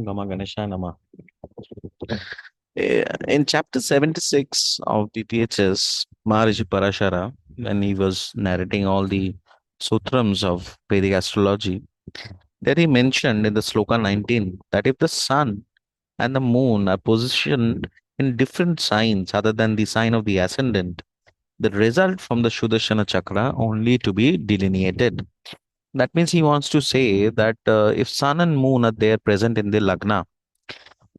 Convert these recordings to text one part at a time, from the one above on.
Om Gama Ganesha Nama. In chapter 76 of the THS, Maharishi Parashara, when he was narrating all the sutrams of Vedic astrology, there he mentioned in the sloka 19 that if the sun and the moon are positioned in different signs other than the sign of the ascendant, the result from the Sudarshana Chakra only to be delineated. That means he wants to say that if sun and moon are there present in the Lagna,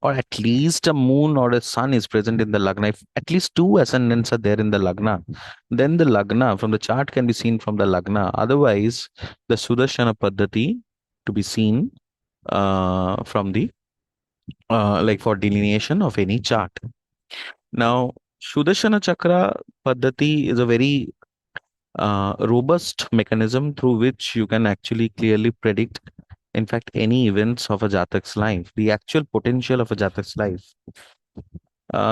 or at least a moon or a sun is present in the Lagna, if at least two ascendants are there in the Lagna, then the Lagna from the chart can be seen from the Lagna. Otherwise, the Sudarshana Paddhati to be seen from the like for delineation of any chart. Now, Sudarshana Chakra Paddhati is a very robust mechanism through which you can actually clearly predict, in fact, any events of a Jatak's life, the actual potential of a Jatak's life.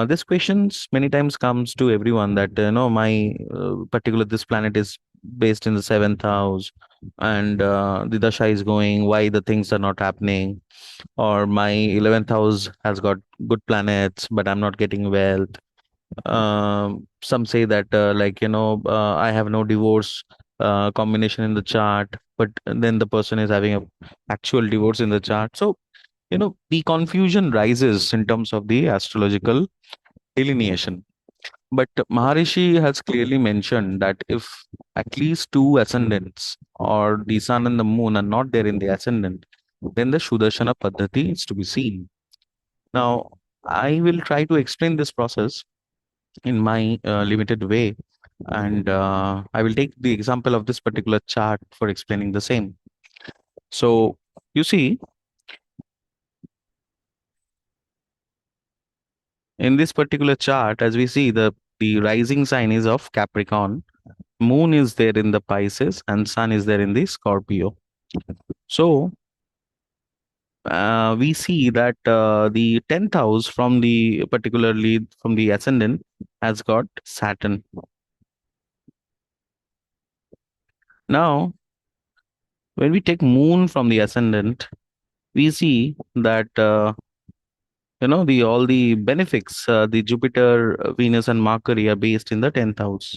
This questions many times comes to everyone that my particular this planet is based in the seventh house, and the dasha is going. Why the things are not happening? Or my 11th house has got good planets, but I'm not getting wealth. Some say that I have no divorce combination in the chart, but then the person is having a actual divorce in the chart. So the confusion rises in terms of the astrological delineation. But Maharishi has clearly mentioned that if at least two ascendants or the sun and the moon are not there in the ascendant, then the Shudarshana Paddhati is to be seen. Now, I will try to explain this process in my limited way, and I will take the example of this particular chart for explaining the same. So, you see, in this particular chart, as we see, the rising sign is of Capricorn, moon is there in the Pisces, and sun is there in the Scorpio. So we see that the 10th house from the particularly from the ascendant has got Saturn. Now, when we take moon from the ascendant, we see that the all the benefics, the Jupiter, Venus, and Mercury are based in the 10th house.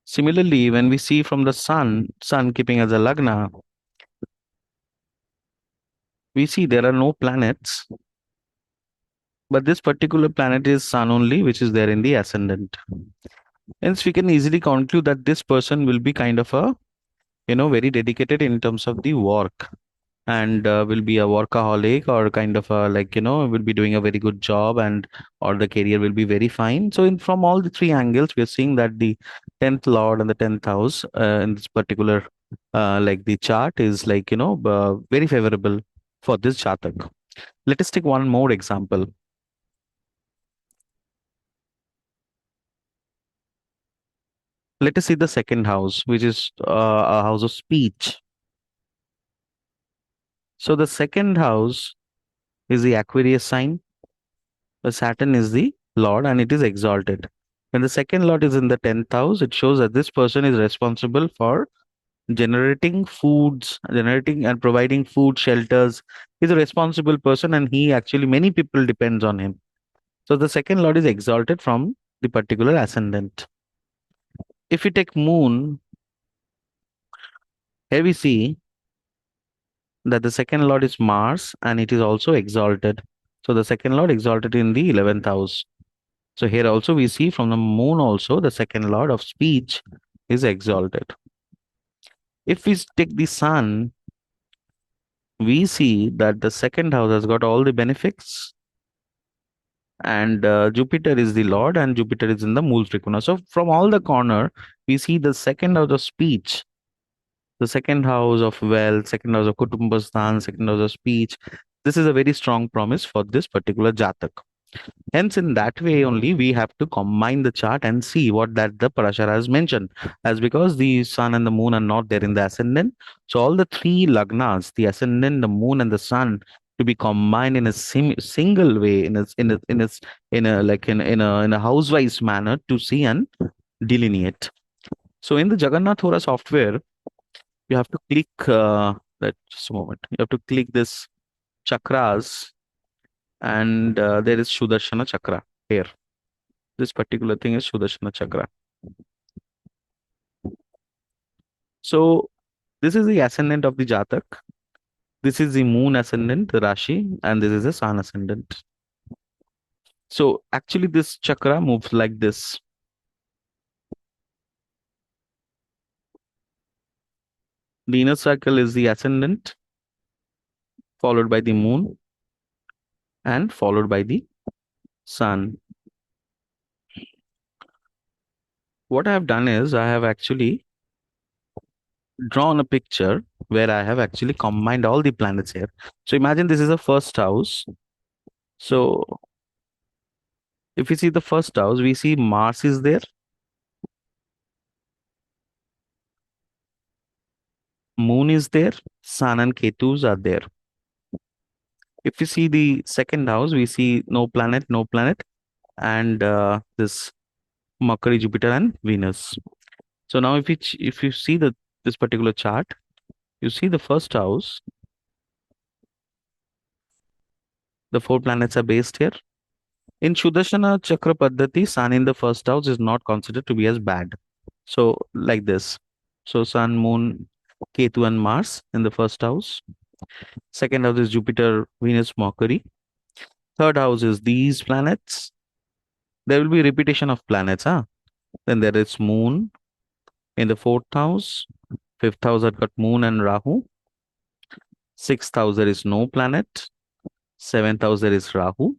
Similarly, when we see from the sun keeping as a Lagna, we see there are no planets, but this particular planet is sun only, which is there in the ascendant. Hence, we can easily conclude that this person will be kind of a, very dedicated in terms of the work, and will be a workaholic, or kind of a like, will be doing a very good job, and or the career will be very fine. So, from all the three angles, we are seeing that the 10th lord and the 10th house in this particular like the chart is like, very favorable for this Jatak. Let us take one more example. Let us see the second house, which is a house of speech. So the second house is the Aquarius sign. The Saturn is the Lord and it is exalted. When the second Lord is in the 10th house, it shows that this person is responsible for generating foods, generating and providing food, shelters. He's a responsible person, and he actually, many people depends on him. So the second Lord is exalted from the particular ascendant. If we take moon, here we see that the second lord is Mars and it is also exalted. So the second lord exalted in the 11th house. So here also we see from the moon also the second lord of speech is exalted. If we take the sun, we see that the second house has got all the benefits, and Jupiter is the lord and Jupiter is in the Mool Trikona. So from all the corner, we see the second house of speech, the second house of wealth, second house of Kutumbastan, second house of speech. This is a very strong promise for this particular Jatak. Hence, in that way only, we have to combine the chart and see what that the Parashara has mentioned. As because the sun and the moon are not there in the ascendant, so all the three lagnas, the ascendant, the moon, and the sun, to be combined in a single way, in a housewise manner to see and delineate. So in the Jagannath Hora software, you have to click Just a moment. You have to click this chakras, and there is Sudarshana Chakra here. This particular thing is Sudarshana Chakra. So this is the ascendant of the Jatak. This is the moon ascendant, the Rashi, and this is the sun ascendant. So actually, this chakra moves like this. The inner circle is the ascendant, followed by the moon, and followed by the sun. What I have done is I have actually drawn a picture where I have actually combined all the planets here. So imagine this is a first house. So if we see the first house, we see Mars is there, Moon is there, Sun and Ketus are there. If we see the second house, we see no planet, and this Mercury, Jupiter, and Venus. So now, if you see this particular chart, you see the first house. The four planets are based here. In Sudarshana Chakra Paddhati, Sun in the first house is not considered to be as bad. So like this. So Sun, Moon, Ketu, and Mars in the first house. Second house is Jupiter, Venus, Mercury. Third house is these planets. There will be repetition of planets, huh? Then there is Moon in the fourth house. Fifth house had got Moon and Rahu. Sixth house there is no planet. Seventh house there is Rahu.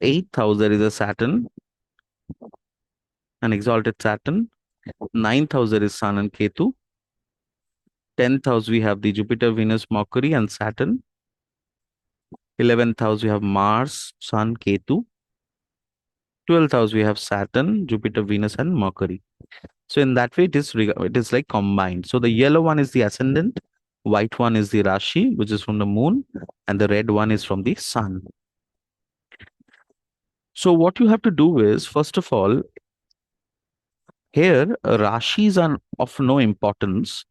Eighth house there is a Saturn, an exalted Saturn. Ninth house there is Sun and Ketu. 10th house we have the Jupiter, Venus, Mercury, and Saturn. 11th house we have Mars, Sun, Ketu. 12th house we have Saturn, Jupiter, Venus, and Mercury. So in that way, it is like combined. So the yellow one is the ascendant, white one is the Rashi, which is from the moon, and the red one is from the sun. So what you have to do is, first of all, here Rashis are of no importance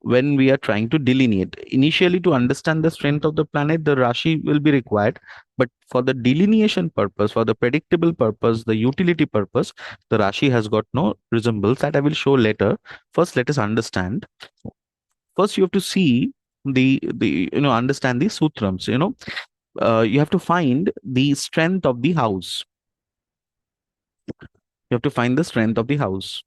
when we are trying to delineate. Initially, to understand the strength of the planet, the Rashi will be required. But for the delineation purpose, for the predictable purpose, the utility purpose, the Rashi has got no resemblance. That I will show later. First, let us understand. First, you have to see understand the sutrams. You have to find the strength of the house. You have to find the strength of the house.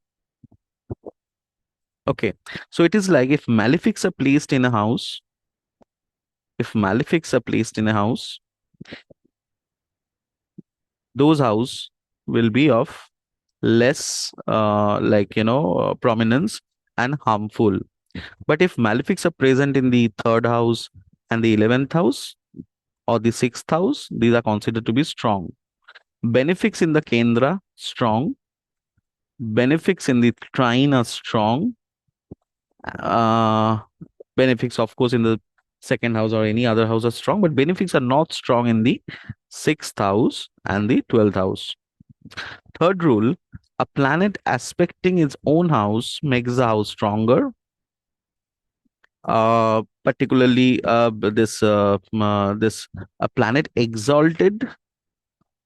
Okay, so it is like if malefics are placed in a house, those house will be of less prominence and harmful. But if malefics are present in the third house and the 11th house or the sixth house, these are considered to be strong. Benefics in the Kendra, strong. Benefics in the trine are strong. Benefics, of course, in the second house or any other house are strong, but benefics are not strong in the sixth house and the 12th house. Third rule, a planet aspecting its own house makes the house stronger. Particularly this a planet exalted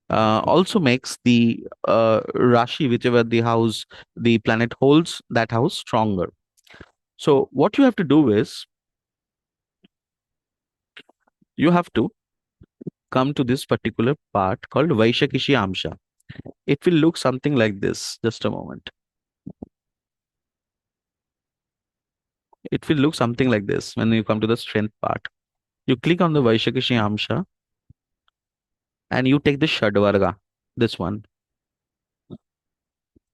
also makes the Rashi, whichever the planet holds, that house stronger. So what you have to do is, you have to come to this particular part called Vaishakishi Amsha. It will look something like this. Just a moment. It will look something like this when you come to the strength part. You click on the Vaishakishi Amsha and you take the Shadvarga, this one.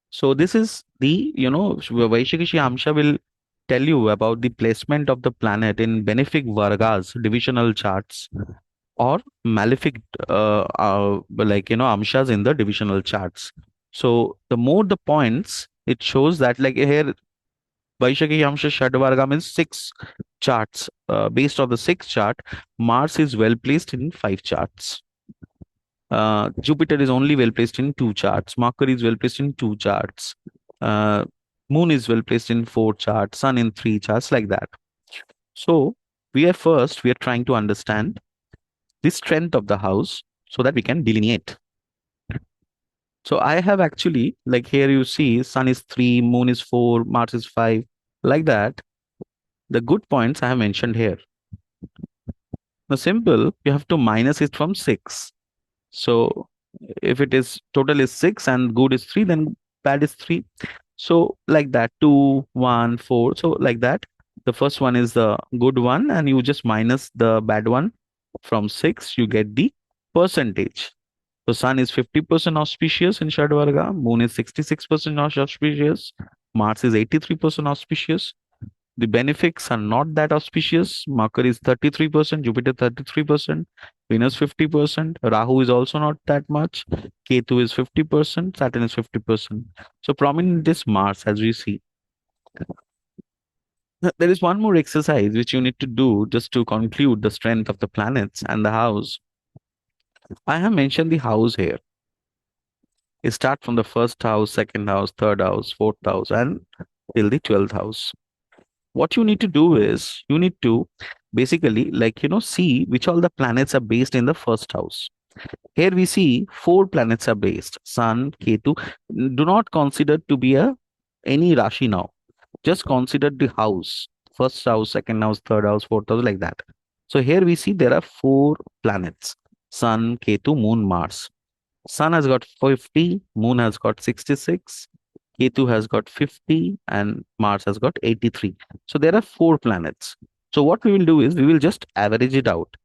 So this is the, Vaishakishi Amsha will tell you about the placement of the planet in benefic Vargas, divisional charts, or malefic amshas in the divisional charts. So the more the points, it shows that, like here Vaishaki Amsha Shadvarga means 6 charts. Based on the 6th chart, Mars is well placed in 5 charts. Jupiter is only well placed in 2 charts. Mercury is well placed in 2 charts. Moon is well placed in 4 charts. Sun in 3 charts, like that. So we are trying to understand the strength of the house so that we can delineate. So I have actually, like here you see, sun is 3, moon is 4, Mars is 5, like that. The good points I have mentioned here. Now, simple, you have to minus it from 6. So if it is total is 6 and good is 3, then bad is 3. So like that, 2, 1, 4. So like that, the first one is the good one, and you just minus the bad one from 6, you get the percentage. So sun is 50% auspicious in Shadvarga, moon is 66% auspicious, Mars is 83% auspicious. The benefics are not that auspicious. Mercury is 33%, Jupiter 33%, Venus 50%, Rahu is also not that much, Ketu is 50%, Saturn is 50%. So prominent is Mars, as we see. There is one more exercise which you need to do just to conclude the strength of the planets and the house. I have mentioned the house here. You start from the first house, second house, third house, fourth house, and till the 12th house. What you need to do is you need to basically, like, see which all the planets are based in the first house. Here we see four planets are based: Sun, Ketu. Do not consider to be a any Rashi now. Just consider the house: first house, second house, third house, fourth house, like that. So here we see there are four planets: Sun, Ketu, Moon, Mars. Sun has got 50, Moon has got 66, Ketu has got 50, and Mars has got 83. So there are four planets. So what we will do is we will just average it out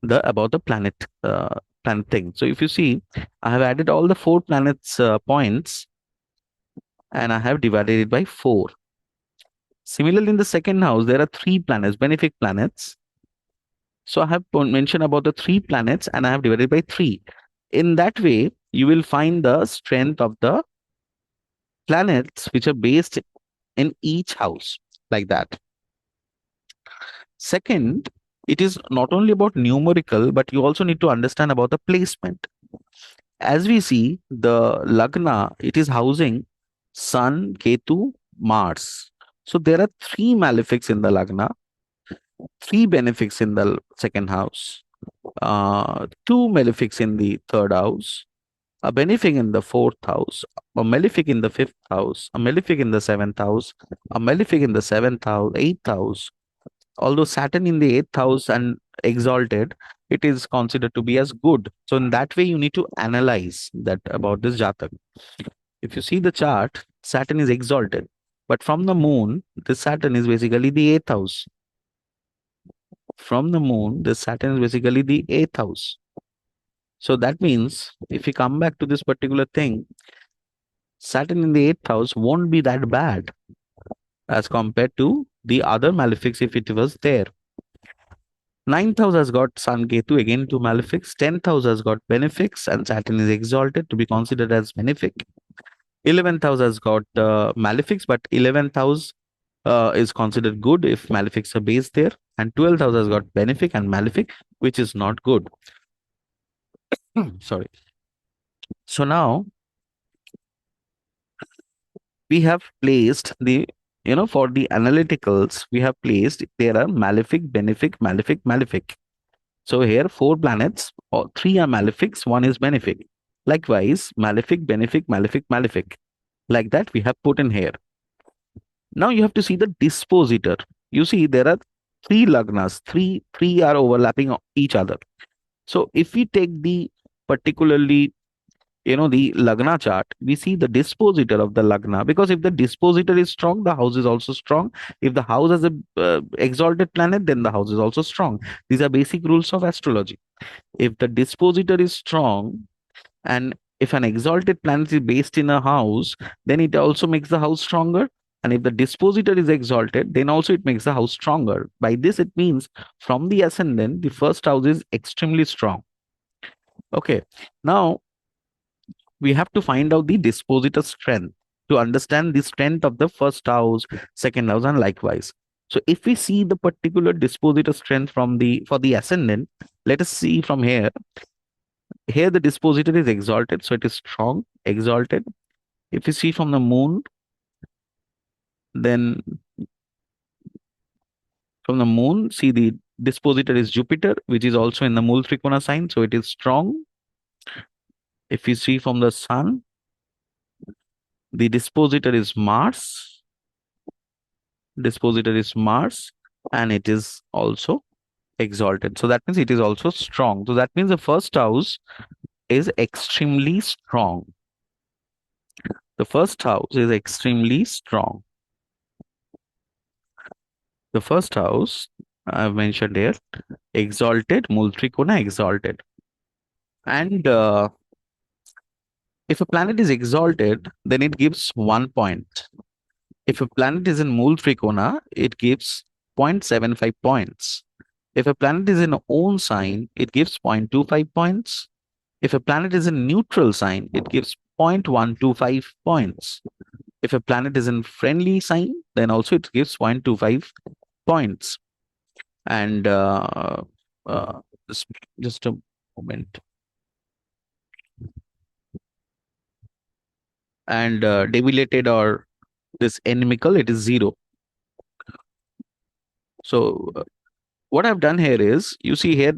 the about the planet thing. So if you see, I have added all the four planets points and I have divided it by 4. Similarly, in the second house, there are 3 planets, benefic planets. So I have mentioned about the 3 planets and I have divided by 3. In that way, you will find the strength of the planets which are based in each house, like that. Second, it is not only about numerical, but you also need to understand about the placement. As we see, the Lagna, it is housing Sun, Ketu, Mars. So there are 3 malefics in the Lagna, 3 benefics in the second house, 2 malefics in the third house, a benefic in the fourth house, a malefic in the fifth house, a malefic in the seventh house, a malefic in the seventh house, eighth house. Although Saturn in the eighth house and exalted, it is considered to be as good. So in that way, you need to analyze that about this Jatak. If you see the chart, Saturn is exalted, but from the moon, this Saturn is basically the eighth house. From the moon, this Saturn is basically the eighth house. So that means if you come back to this particular thing, Saturn in the eighth house won't be that bad as compared to the other malefics if it was there. Ninth house has got Sun Ketu, again 2 malefics. 10th house has got benefics, and Saturn is exalted to be considered as benefic. 11th house has got malefics, but 11th house is considered good if malefics are based there. And 12th house has got benefic and malefic, which is not good. Sorry. So now we have placed the, for the analyticals, we have placed there are malefic, benefic, malefic, malefic. So here 4 planets, or 3 are malefics, 1 is benefic. Likewise, malefic, benefic, malefic, malefic. Like that we have put in here. Now you have to see the dispositor. You see there are 3 lagnas, three are overlapping each other. So if we take the particularly, the lagna chart, we see the dispositor of the lagna, because if the dispositor is strong, the house is also strong. If the house has a exalted planet, then the house is also strong. These are basic rules of astrology. If the dispositor is strong, and if an exalted planet is based in a house, then it also makes the house stronger. And if the dispositor is exalted, then also it makes the house stronger. By this, it means from the ascendant, the first house is extremely strong. Okay. Now, we have to find out the dispositor strength to understand the strength of the first house, second house, and likewise. So if we see the particular dispositor strength for the ascendant, let us see from here. Here the dispositor is exalted, so it is strong, exalted. If you see from the moon, then From the moon, see the dispositor is Jupiter, which is also in the Mool Trikona sign, so it is strong. If you see from the sun, the dispositor is Mars. Dispositor is Mars, and it is also exalted. So that means it is also strong. So that means the first house is extremely strong. The first house is extremely strong. The first house I've mentioned here, exalted, Multrikona exalted. And if a planet is exalted, then it gives 1 point. If a planet is in Mool Trikona, it gives 0.75 points. If a planet is in own sign, it gives 0.25 points. If a planet is in neutral sign, it gives 0.125 points. If a planet is in friendly sign, then also it gives 0.25 points. And uh, just, just a moment. And debilitated or this inimical, it is 0. So what I've done here is, you see here,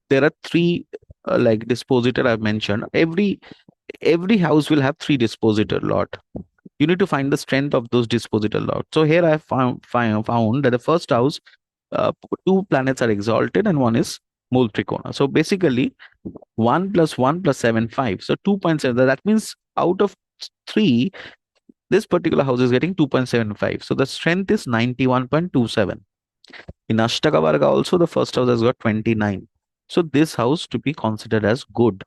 there are three like dispositor I've mentioned. Every house will have three dispositor lot. You need to find the strength of those dispositor lot. So here I found that the first house, two planets are exalted and one is Mool Trikona. So basically 1 plus 1 plus 7, 5. So 2.7. That means out of three, this particular house is getting 2.75. So the strength is 91.27. In Ashtaka Varga also, the first house has got 29. So this house to be considered as good.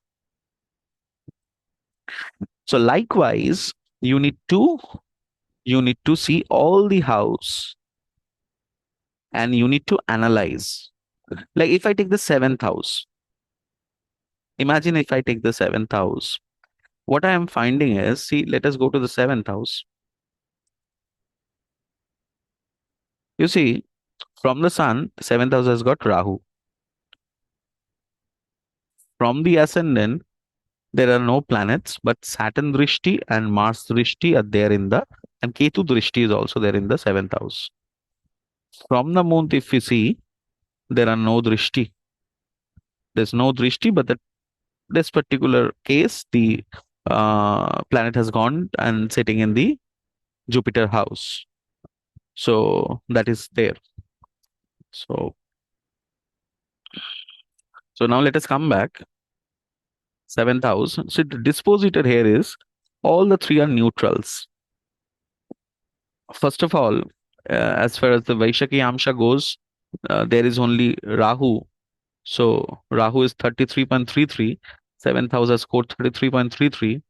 So likewise, you need to see all the house and you need to analyze. Like if I take the seventh house, imagine if I take the seventh house, what I am finding is, see, let us go to the seventh house. You see, from the sun, seventh house has got Rahu. From the ascendant, there are no planets, but Saturn Drishti and Mars Drishti are there in the, and Ketu Drishti is also there in the seventh house. From the moon, if you see, there are no Drishti. There's no Drishti, but this particular case, the planet has gone and sitting in the Jupiter house. So that is there. So, so now let us come back. Seventh house. So the dispositor here is, all the three are neutrals. First of all, as far as the Vaishaki Amsha goes, there is only Rahu. So Rahu is 33.33. Seventh house has scored 33.33,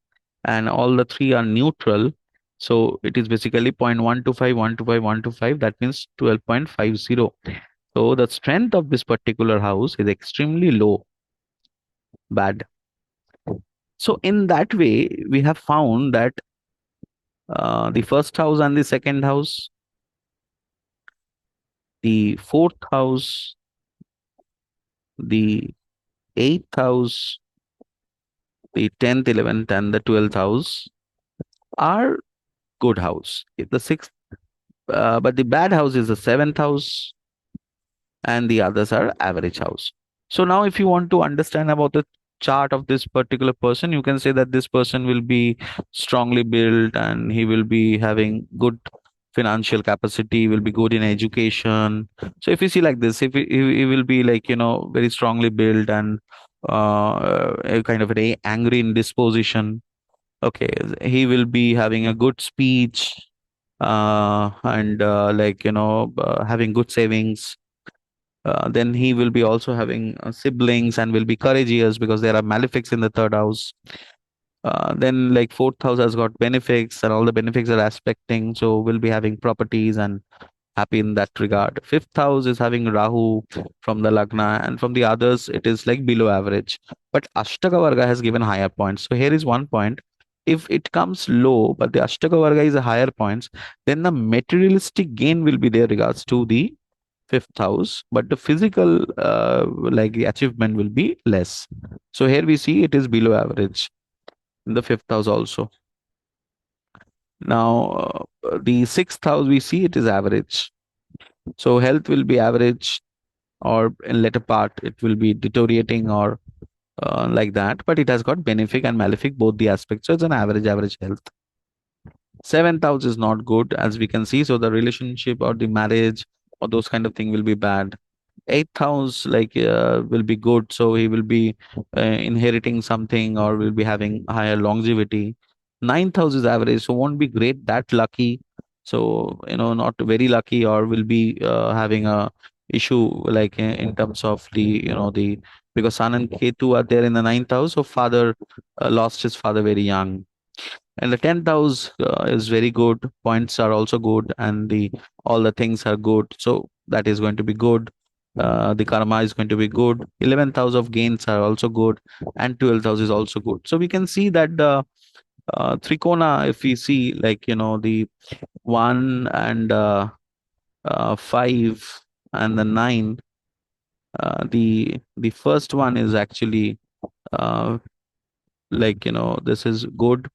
and all the three are neutral. So it is basically 0.125, 125, 125. That means 12.50. So the strength of this particular house is extremely low, bad. So in that way, we have found that the first house and the second house, the fourth house, the eighth house, the 10th, 11th, and the 12th house are good house. The sixth, but the bad house is the seventh house, and the others are average house. So now, if you want to understand about the chart of this particular person, you can say that this person will be strongly built and he will be having good financial capacity, will be good in education. So if you see like this, if he will be like, very strongly built and a kind of an angry in disposition. Okay, he will be having a good speech, and like, having good savings. Then he will be also having siblings and will be courageous because there are malefics in the third house. Then like fourth house has got benefics and all the benefics are aspecting, so we'll be having properties and happy in that regard. Fifth house is having Rahu from the Lagna, and from the others it is like below average. But Ashtaka Varga has given higher points. So here is 1 point. If it comes low, but the Ashtaka Varga is a higher points, then the materialistic gain will be there regards to the fifth house, but the physical like the achievement will be less. So here we see it is below average in the fifth house also. Now the sixth house we see it is average. So health will be average, or in later part it will be deteriorating, or like that. But it has got benefic and malefic both the aspects. So it's an average health. Seventh house is not good, as we can see. So the relationship or the marriage or those kind of thing will be bad. Eighth house, like, will be good. So he will be inheriting something, or will be having higher longevity. Ninth house is average, so won't be great that lucky. So, not very lucky, or will be having a issue, like in terms of the, because Sun and Ketu are there in the ninth house. So father lost his father very young. And the 10th house is very good. Points are also good, and the all the things are good. So that is going to be good. The karma is going to be good. 11th house of gains are also good, and 12th house is also good. So we can see that the trikona, if we see, like, the 1 and 5 and the 9, the first one is actually, uh, like, this is good.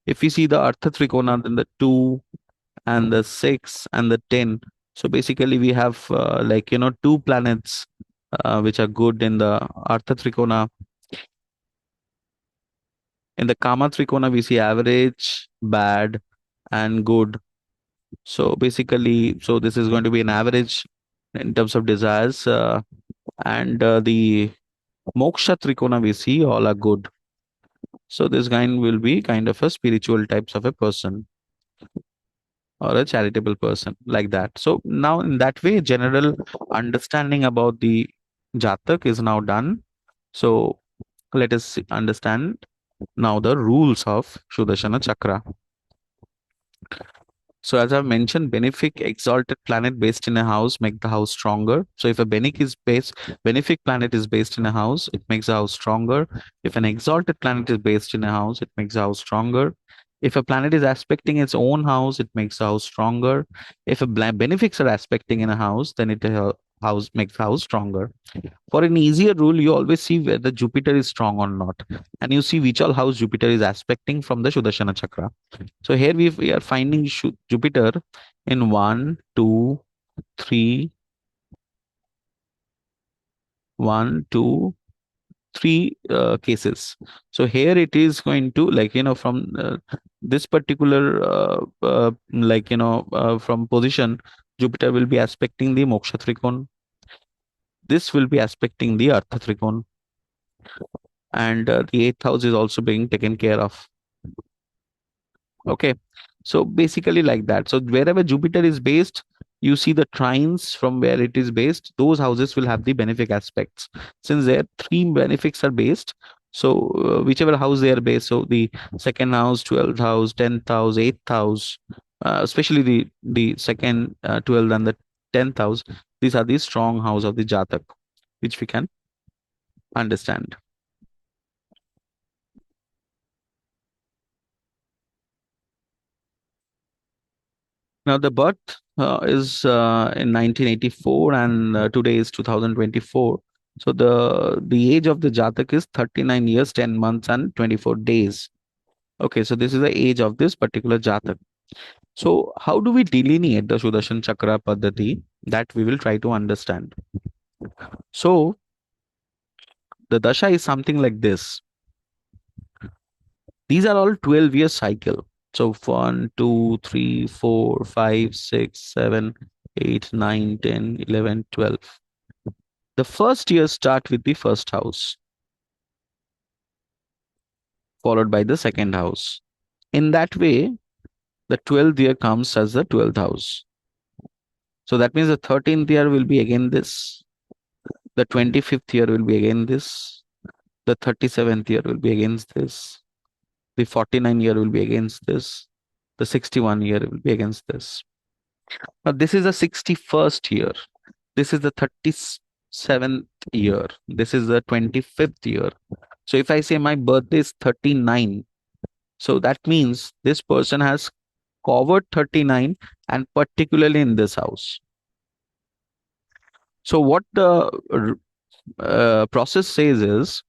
If we see the artha trikona, then the 2 and the 6 and the 10. So basically we have, like, two planets which are good in the artha trikona. In the kama trikona we see average, bad, and good. So basically, so this is going to be an average in terms of desires, and the moksha trikona we see all are good. So this guy will be kind of a spiritual types of a person, or a charitable person, like that. So now in that way, general understanding about the Jatak is now done. So let us understand now the rules of Sudarshana Chakra. So as I've mentioned, benefic exalted planet based in a house make the house stronger. So if a benefic planet is based in a house, it makes the house stronger. If an exalted planet is based in a house, it makes the house stronger. If a planet is aspecting its own house, it makes the house stronger. If benefics are aspecting in a house, then it house makes the house stronger. For an easier rule, you always see whether Jupiter is strong or not, and you see which all house Jupiter is aspecting from the Sudarshana Chakra. So here we are finding Jupiter in 3, 1, 2, 3 cases. So here it is going to, like, from this particular, like, from position, Jupiter will be aspecting the Moksha Trikon. This will be aspecting the Artha Trikon, and the eighth house is also being taken care of. Okay. So basically like that. So wherever Jupiter is based, you see the trines from where it is based, those houses will have the benefic aspects. Since there three benefics are based, so whichever house they are based, so the second house, 12th house, 10th house, 8th house, especially the second, 12th and the 10th house, these are the strong house of the Jatak, which we can understand. Now, the birth is in 1984, and today is 2024. So the age of the Jatak is 39 years, 10 months, and 24 days. Okay, so this is the age of this particular Jatak. So how do we delineate the Sudarshan Chakra Paddhati? That we will try to understand. So the Dasha is something like this. These are all 12-year cycle. So 1, 2, 3, 4, 5, 6, 7, 8, 9, 10, 11, 12. The first year start with the first house, followed by the second house. In that way, the 12th year comes as the 12th house. So that means the 13th year will be again this. The 25th year will be again this. The 37th year will be against this. The 49 year will be against this. The 61 year will be against this. Now, this is the 61st year. This is the 37th year. This is the 25th year. So if I say my birthday is 39, so that means this person has covered 39, and particularly in this house. So what the process says is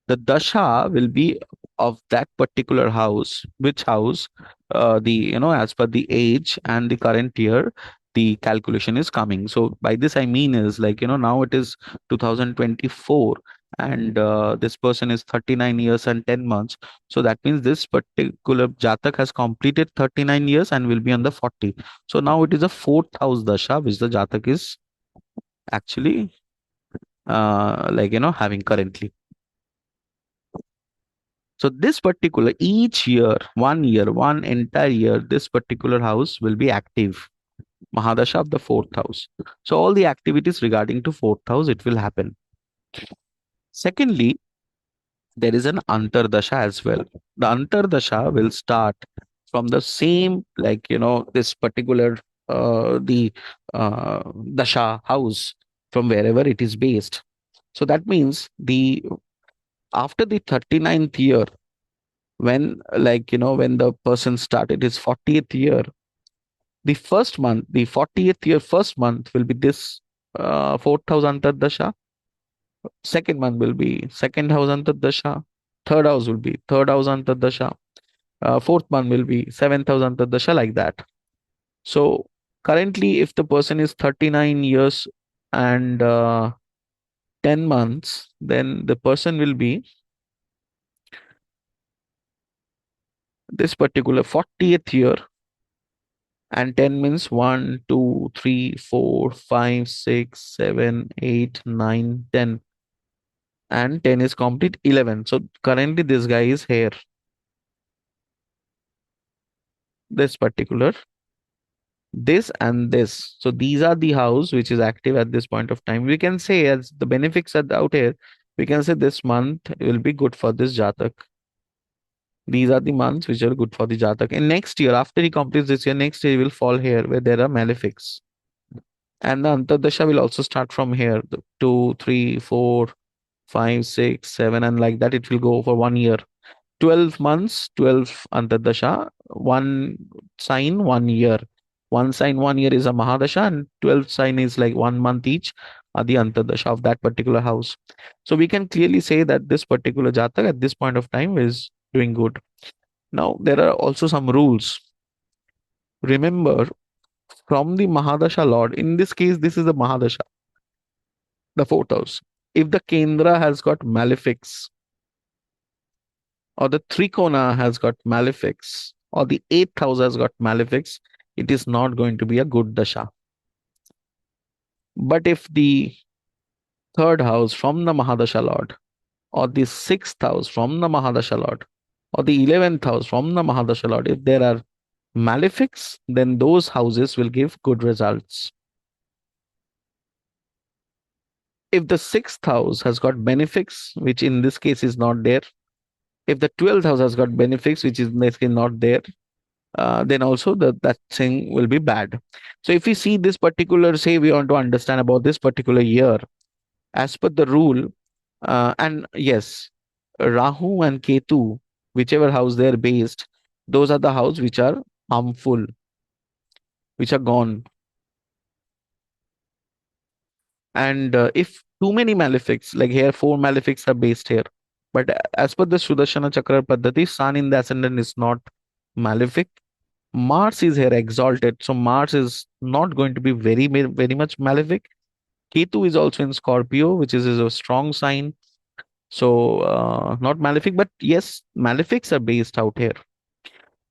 the dasha will be of that particular house. Which house? The, as per the age and the current year, the calculation is coming. So by this I mean is like, now it is 2024, and this person is 39 years and 10 months. So that means this particular Jatak has completed 39 years and will be on the 40. So now it is a fourth house dasha which the Jatak is actually like, having currently. So this particular each year, one entire year, this particular house will be active. Mahadasha of the fourth house. So all the activities regarding to fourth house, it will happen. Secondly, there is an Antardasha as well. The Antardasha will start from the same, like, this particular the Dasha house from wherever it is based. So that means the after the 39th year, when, like, when the person started his 40th year, the first month, the 40th year first month will be this fourth house Antardasha. Second month will be second house Antardasha. Third house will be third house Antardasha. Fourth month will be seventh house Antardasha, like that. So currently, if the person is 39 years and 10 months, then the person will be this particular 40th year, and 10 means 1, 2, 3, 4, 5, 6, 7, 8, 9, 10, and 10 is complete 11. So currently this guy is here, this particular, this and this. So these are the house which is active at this point of time. We can say as the benefits are out here, we can say this month will be good for this Jatak. These are the months which are good for the Jatak. And next year, after he completes this year, next year he will fall here where there are malefics. And the Antardasha will also start from here, the 2, 3, 4, 5, 6, 7, and like that it will go for 1 year. 12 months, 12 Antardasha, one sign, 1 year. One sign, 1 year is a Mahadasha, and 12 sign is like 1 month each are the Antardasha of that particular house. So we can clearly say that this particular Jatak at this point of time is doing good. Now, there are also some rules. Remember, from the Mahadasha Lord, in this case, this is the Mahadasha, the fourth house. If the Kendra has got malefics, or the Trikona has got malefics, or the eighth house has got malefics, it is not going to be a good dasha. But if the third house from the Mahadasha Lord, or the sixth house from the Mahadasha Lord, or the 11th house from the Mahadasha Lord, if there are malefics, then those houses will give good results. If the sixth house has got benefics, which in this case is not there, if the 12th house has got benefics, which is in this case not there, then also that thing will be bad. So if we see this particular, say we want to understand about this particular year, as per the rule, and yes, Rahu and Ketu, whichever house they're based, those are the house which are harmful, which are gone. And if too many malefics, like here, 4 malefics are based here. But as per the Sudarshana Chakra Paddhati, Sun in the ascendant is not malefic. Mars is here exalted. So Mars is not going to be very much malefic. Ketu is also in Scorpio, which is a strong sign. So not malefic, but yes, malefics are based out here.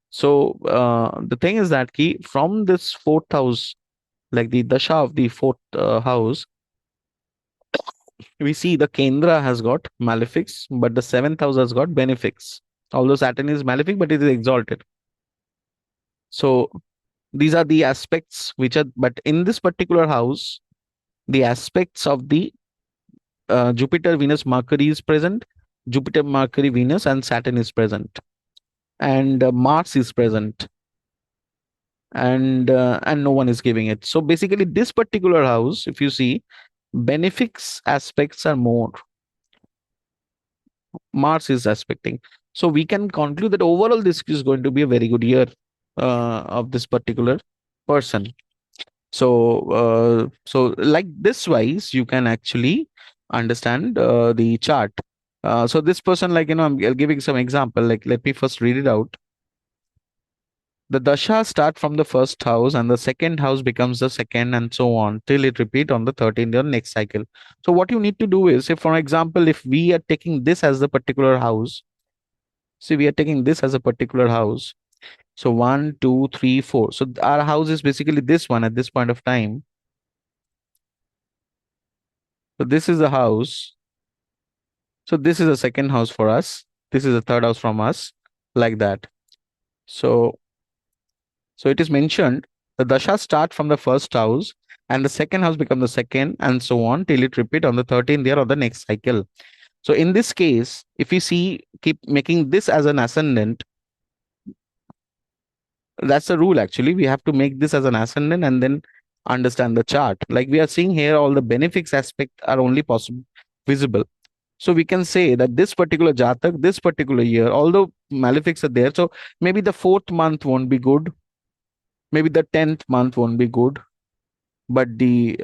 So the thing is that key from this fourth house, like the dasha of the fourth house, we see the Kendra has got malefics, but the seventh house has got benefics. Although Saturn is malefic, but it is exalted. So these are the aspects which are, but in this particular house, the aspects of the Jupiter, Venus, Mercury is present. Jupiter, Mercury, Venus, and Saturn is present, and Mars is present, and no one is giving it. So basically, this particular house, if you see, benefics aspects are more. Mars is aspecting. So we can conclude that overall this is going to be a very good year of this particular person. So like this wise, you can actually understand the chart. So this person, like, I'm giving some example. Like, let me first read it out. The dasha start from the first house and the second house becomes the second and so on till it repeat on the 13th year next cycle. So what you need to do is, if for example, if we are taking this as the particular house, see we are taking this as a particular house. So one, two, three, four. So our house is basically this one at this point of time. So this is the house. So this is the second house for us. This is the third house from us, like that. So so it is mentioned the dasha start from the first house and the second house become the second and so on till it repeat on the 13th year of the next cycle. So in this case, if we see keep making this as an ascendant, that's the rule actually. We have to make this as an ascendant and then understand the chart. Like we are seeing here, all the benefics aspect are only possible visible. So we can say that this particular jatak, this particular year, although malefics are there, so maybe the fourth month won't be good, maybe the 10th month won't be good, but the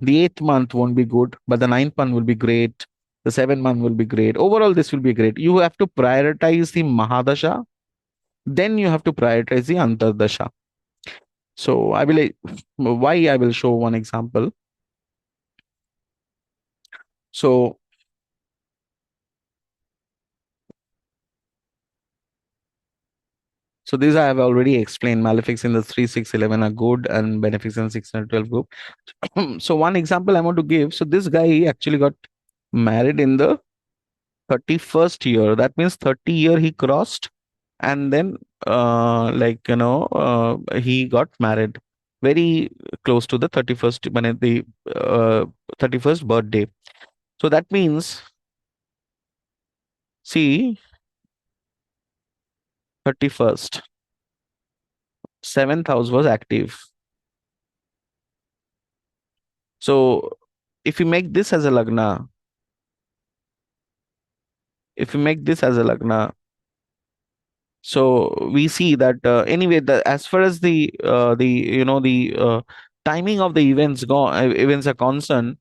eighth month won't be good, but the ninth month will be great. The seventh month will be great. Overall, this will be great. You have to prioritize the Mahadasha, then you have to prioritize the Antardasha. So I will why I will show one example. So so these I have already explained. Malefics in the 3, 6, 11 are good and benefics in 612 group. So one example I want to give. So this guy actually got married in the 31st year. That means 30 year he crossed, and then he got married very close to the 31st when the 31st birthday. So that means, see, 31st, seventh house was active. So if you make this as a lagna, if you make this as a lagna, so we see that anyway, as far as the timing of the events are concerned,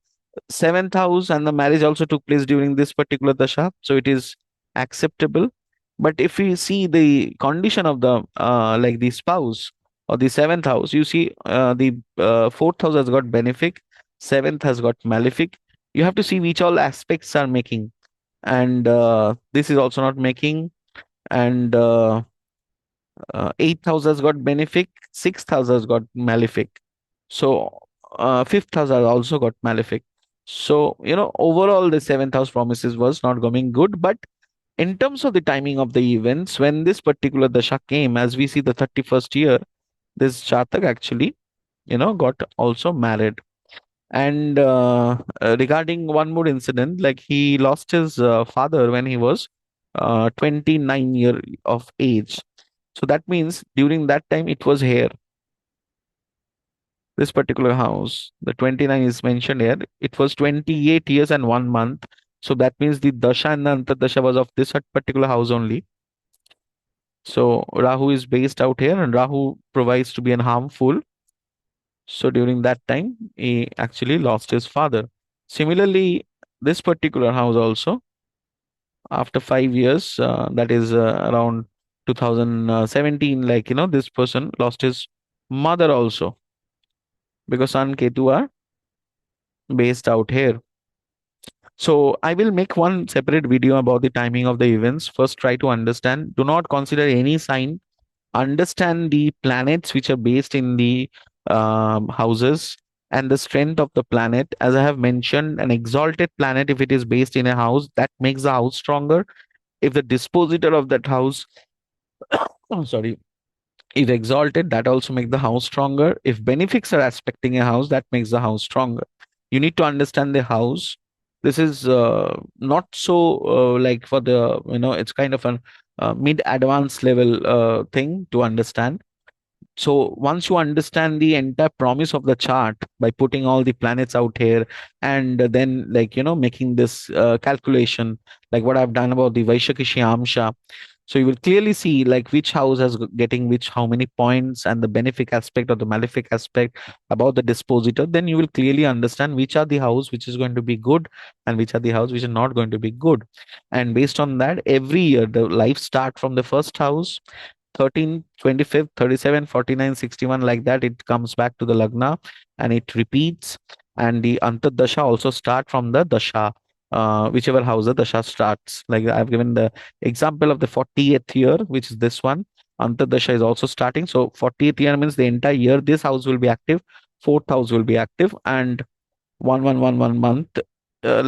seventh house and the marriage also took place during this particular dasha, so it is acceptable. But if we see the condition of the like the spouse or the seventh house, you see the fourth house has got benefic, seventh has got malefic. You have to see which all aspects are making, and this is also not making, and eighth house has got benefic, sixth house has got malefic. So fifth house has also got malefic. So overall the seventh house promises was not going good. But in terms of the timing of the events, when this particular dasha came, as we see the 31st year, this jatak actually got also married. And regarding one more incident, like he lost his father when he was 29 year of age. So that means during that time it was here. This particular house, the 29 is mentioned here. It was 28 years and 1 month. So that means the dasha and the antardasha was of this particular house only. So Rahu is based out here, and Rahu provides to be an harmful. So during that time, he actually lost his father. Similarly, this particular house also, after 5 years, that is around 2017, like this person lost his mother also, because Sun Ketu are based out here. So I will make one separate video about the timing of the events. First, try to understand. Do not consider any sign. Understand the planets which are based in the houses and the strength of the planet. As I have mentioned, an exalted planet, if it is based in a house, that makes the house stronger. If the dispositor of that house, I'm sorry, is exalted, that also makes the house stronger. If benefics are aspecting a house, that makes the house stronger. You need to understand the house. This is not so like for the it's kind of an mid advanced level thing to understand. So once you understand the entire promise of the chart by putting all the planets out here, and then like making this calculation, like what I've done about the Vaishakhi Amsha, so you will clearly see like which house has getting which how many points, and the benefic aspect or the malefic aspect about the dispositor. Then you will clearly understand which are the house which is going to be good and which are the house which are not going to be good. And based on that, every year the life start from the first house, 13, 25th, 37, 49, 61, like that, it comes back to the Lagna and it repeats. And the Antardasha also start from the Dasha, whichever house the Dasha starts. Like I've given the example of the 40th year, which is this one. Antardasha is also starting. So 40th year means the entire year this house will be active, fourth house will be active, and 1 1 1 1 month, the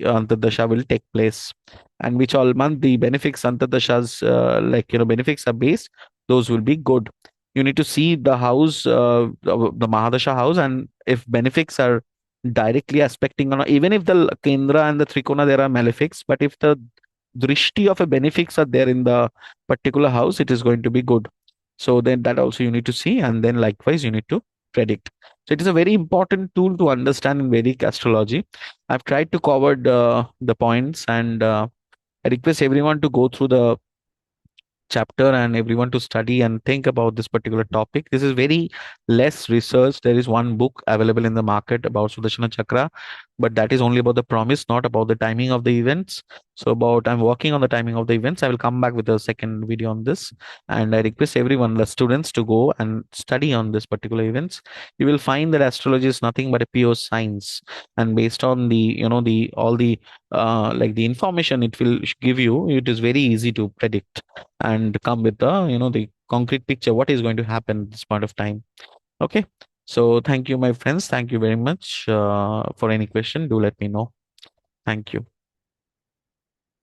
Antardasha will take place. And which all month the benefics Antardashas, benefics are based, those will be good. You need to see the house, the Mahadasha house, and if benefics are directly aspecting on, even if the Kendra and the Trikona there are malefics, but if the drishti of a benefics are there in the particular house, it is going to be good. So then that also you need to see, and then likewise you need to predict. So it is a very important tool to understand in Vedic astrology. I've tried to cover the points, and I request everyone to go through the chapter and everyone to study and think about this particular topic. This is very less research. There is one book available in the market about Sudarshana Chakra, but that is only about the promise, not about the timing of the events. So about I'm working on the timing of the events. I will come back with a second video on this, and I request everyone, the students, to go and study on this particular events. You will find that astrology is nothing but a pure science, and based on the the all the the information it will give you, it is very easy to predict and come with the the concrete picture what is going to happen at this point of time. Okay, so thank you, my friends. Thank you very much. For any question, do let me know. Thank you.